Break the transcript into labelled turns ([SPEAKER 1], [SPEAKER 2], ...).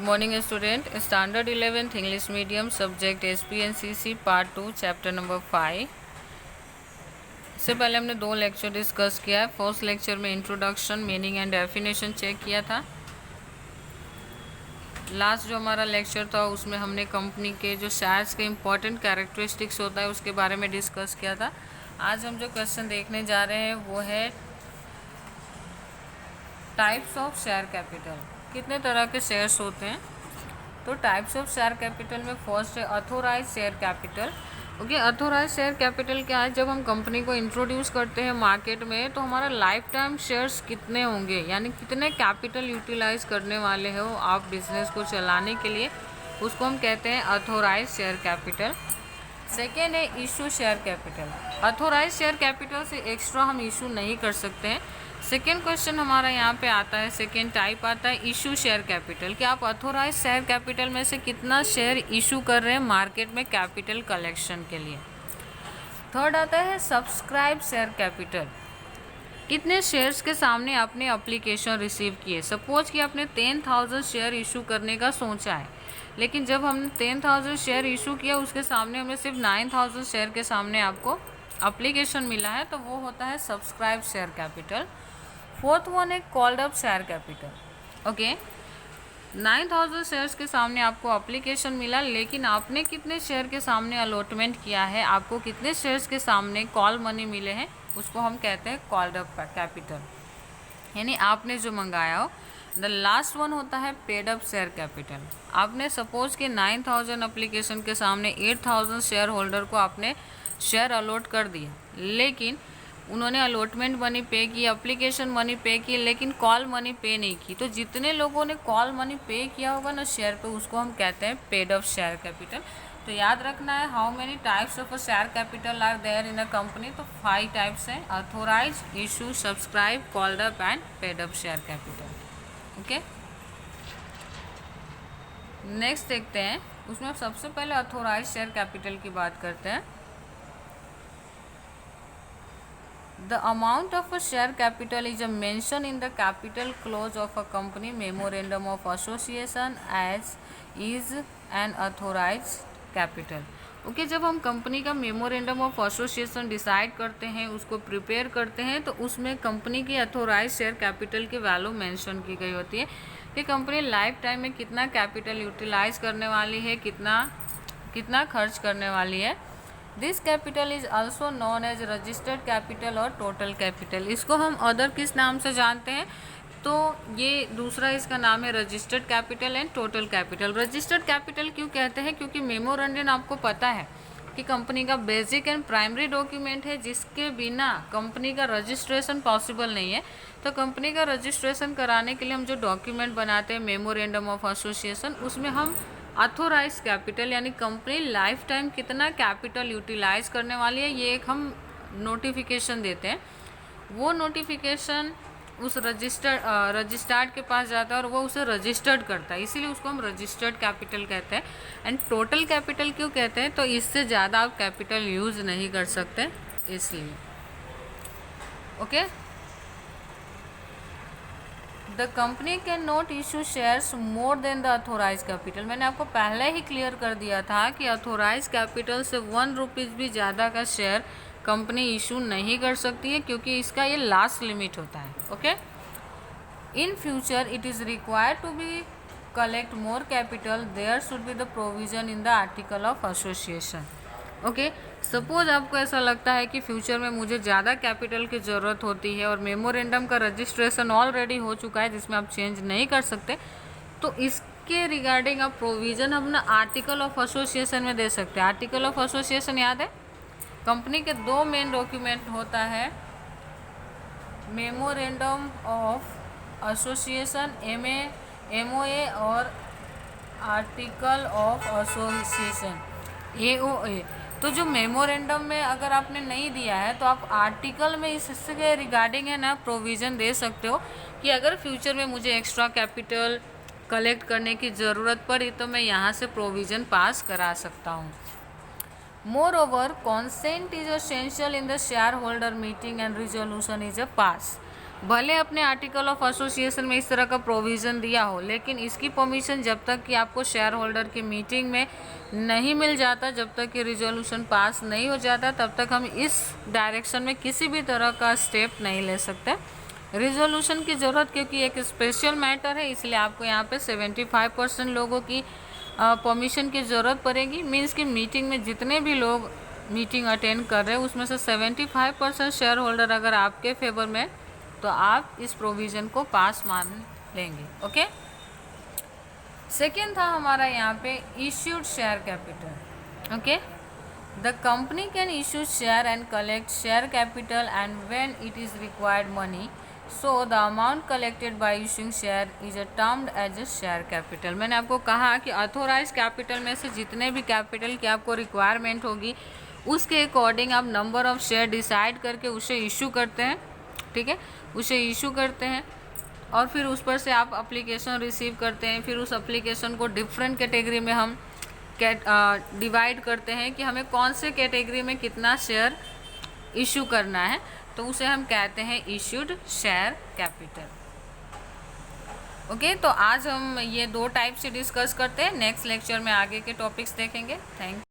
[SPEAKER 1] morning student, standard 11th English medium subject SPNCC part 2 chapter number 5। इससे पहले हमने दो लेक्चर डिस्कस किया है। फर्स्ट लेक्चर में introduction, meaning and definition check किया था। लास्ट जो हमारा लेक्चर था उसमें हमने कंपनी के जो शेयर्स के इम्पॉर्टेंट कैरेक्टरिस्टिक्स होता है उसके बारे में डिस्कस किया था। आज हम जो क्वेश्चन देखने जा रहे हैं वो है टाइप्स ऑफ शेयर कैपिटल। कितने तरह के शेयर्स होते हैं? तो टाइप्स ऑफ शेयर कैपिटल में फर्स्ट है authorise share capital. Okay, authorise share capital क्या है? जब हम कंपनी को इंट्रोड्यूस करते हैं मार्केट में तो हमारा लाइफ टाइम शेयर्स कितने होंगे, यानी कितने कैपिटल यूटिलाइज करने वाले हो आप बिजनेस को चलाने के लिए, उसको हम कहते हैं अथोराइज शेयर कैपिटल। सेकेंड है issue share capital. Authorise share capital से एक्स्ट्रा हम इशू नहीं कर सकते हैं। सेकेंड क्वेश्चन हमारा यहाँ पे आता है, सेकेंड टाइप आता है इशू शेयर कैपिटल कि आप अथोराइज शेयर कैपिटल में से कितना शेयर इशू कर रहे हैं मार्केट में कैपिटल कलेक्शन के लिए। थर्ड आता है सब्सक्राइब शेयर कैपिटल। कितने शेयर्स के सामने आपने अप्लीकेशन रिसीव किए। सपोज कि आपने 10,000 शेयर इशू करने का सोचा है, लेकिन जब हमने 10,000 शेयर इशू किया उसके सामने हमें सिर्फ 9,000 शेयर के सामने आपको अप्लीकेशन मिला है, तो वो होता है subscribe share capital. Fourth one है called up share capital. Okay, 9,000 shares के सामने आपको अप्लीकेशन मिला, लेकिन आपने कितने शेयर के सामने अलॉटमेंट किया है, आपको कितने शेयर्स के सामने कॉल मनी मिले हैं, उसको हम कहते हैं कॉल्ड अप कैपिटल, यानी आपने जो मंगाया हो। द लास्ट वन होता है पेड अप शेयर कैपिटल। आपने सपोज कि 9,000 अप्लीकेशन के सामने 8,000 शेयर होल्डर को आपने शेयर अलॉट कर दिया, लेकिन उन्होंने अलॉटमेंट मनी पे की, एप्लीकेशन मनी पे की, लेकिन कॉल मनी पे नहीं की। तो जितने लोगों ने कॉल मनी पे किया होगा ना शेयर पे, उसको हम कहते हैं पेड अप शेयर कैपिटल। तो याद रखना है how many types of share capital are there in a company. तो 5 टाइप्स हैं, authorise, issue, subscribe, called up and paid up share capital. Okay, next देखते हैं। उसमें सबसे पहले अथोराइज शेयर कैपिटल की बात करते हैं। The amount of a share capital is mentioned in the capital clause of a company memorandum of association as is an authorized capital। Okay, जब हम कंपनी का मेमोरेंडम ऑफ एसोसिएशन डिसाइड करते हैं, उसको प्रिपेयर करते हैं, तो उसमें कंपनी की अथोराइज शेयर कैपिटल की वैल्यू मेंशन की गई होती है कि कंपनी लाइफ टाइम में कितना कैपिटल यूटिलाइज करने वाली है, कितना खर्च करने वाली है। This capital is also known as registered capital और टोटल कैपिटल। इसको हम अदर किस नाम से जानते हैं? तो ये दूसरा इसका नाम है registered capital and total capital. Registered capital क्यों कहते हैं? क्योंकि मेमोरेंडम आपको पता है कि कंपनी का बेसिक एंड प्राइमरी डॉक्यूमेंट है, जिसके बिना कंपनी का रजिस्ट्रेशन पॉसिबल नहीं है। तो कंपनी का रजिस्ट्रेशन कराने के लिए हम जो डॉक्यूमेंट बनाते हैं मेमोरेंडम ऑफ एसोसिएशन, उसमें हम अथोराइज कैपिटल यानी कंपनी लाइफ टाइम कितना कैपिटल यूटिलाइज करने वाली है, ये एक हम नोटिफिकेशन देते हैं। वो नोटिफिकेशन उस रजिस्टर्ड के पास जाता है और वो उसे रजिस्टर्ड करता है, इसीलिए उसको हम रजिस्टर्ड कैपिटल कहते हैं। एंड टोटल कैपिटल क्यों कहते हैं? तो इससे ज़्यादा आप कैपिटल यूज़ नहीं कर सकते, इसलिए। Okay, the company can not issue shares more than the authorise capital. मैंने आपको पहले ही क्लियर कर दिया था कि अथोराइज कैपिटल से 1 रुपीज़ भी ज़्यादा का शेयर कंपनी इशू नहीं कर सकती है, क्योंकि इसका ये लास्ट लिमिट होता है। Okay, in future it is required to be collect more capital, there should be the provision in the article of association. Okay, suppose आपको ऐसा लगता है कि फ्यूचर में मुझे ज़्यादा कैपिटल की ज़रूरत होती है और मेमोरेंडम का रजिस्ट्रेशन ऑलरेडी हो चुका है जिसमें आप चेंज नहीं कर सकते, तो इसके रिगार्डिंग आप प्रोविज़न हम ना आर्टिकल ऑफ एसोसिएशन में दे सकते हैं। आर्टिकल ऑफ एसोसिएशन याद है? कंपनी के 2 मेन डॉक्यूमेंट होता है, मेमोरेंडम ऑफ एसोसिएशन MOA और आर्टिकल ऑफ एसोसिएशन AOA। तो जो मेमोरेंडम में अगर आपने नहीं दिया है तो आप आर्टिकल में इसके रिगार्डिंग है ना प्रोविज़न दे सकते हो कि अगर फ्यूचर में मुझे एक्स्ट्रा कैपिटल कलेक्ट करने की ज़रूरत पड़ी तो मैं यहाँ से प्रोविज़न पास करा सकता हूँ। Moreover, consent is essential in the shareholder meeting and resolution is a pass। भले अपने आर्टिकल ऑफ एसोसिएशन में इस तरह का प्रोविज़न दिया हो, लेकिन इसकी परमिशन जब तक कि आपको शेयर होल्डर की मीटिंग में नहीं मिल जाता, जब तक कि रिजोल्यूशन पास नहीं हो जाता, तब तक हम इस डायरेक्शन में किसी भी तरह का स्टेप नहीं ले सकते। रिजोल्यूशन की ज़रूरत, क्योंकि एक स्पेशल मैटर है, इसलिए आपको यहाँ पे 75% लोगों की परमिशन की ज़रूरत पड़ेगी। मीन्स कि मीटिंग में जितने भी लोग मीटिंग अटेंड कर रहे हैं उसमें से 75% शेयर होल्डर अगर आपके फेवर में, तो आप इस प्रोविज़न को पास मान लेंगे। ओके, सेकेंड था हमारा यहाँ पे issued share capital. Okay, the company can issue share and collect share capital and when it is required money, so the amount collected by issuing share is termed as a share capital. मैंने आपको कहा कि authorise capital में से जितने भी capital की आपको रिक्वायरमेंट होगी उसके अकॉर्डिंग आप नंबर ऑफ शेयर डिसाइड करके उसे इशू करते हैं। ठीक है, उसे इशू करते हैं और फिर उस पर से आप अप्लीकेशन रिसीव करते हैं। फिर उस अप्लीकेशन को डिफरेंट कैटेगरी में हम डिवाइड करते हैं कि हमें कौन से कैटेगरी में कितना शेयर इशू करना है, तो उसे हम कहते हैं इश्यूड शेयर कैपिटल। ओके, तो आज हम ये 2 टाइप से डिस्कस करते हैं। नेक्स्ट लेक्चर में आगे के टॉपिक्स देखेंगे। Thank you.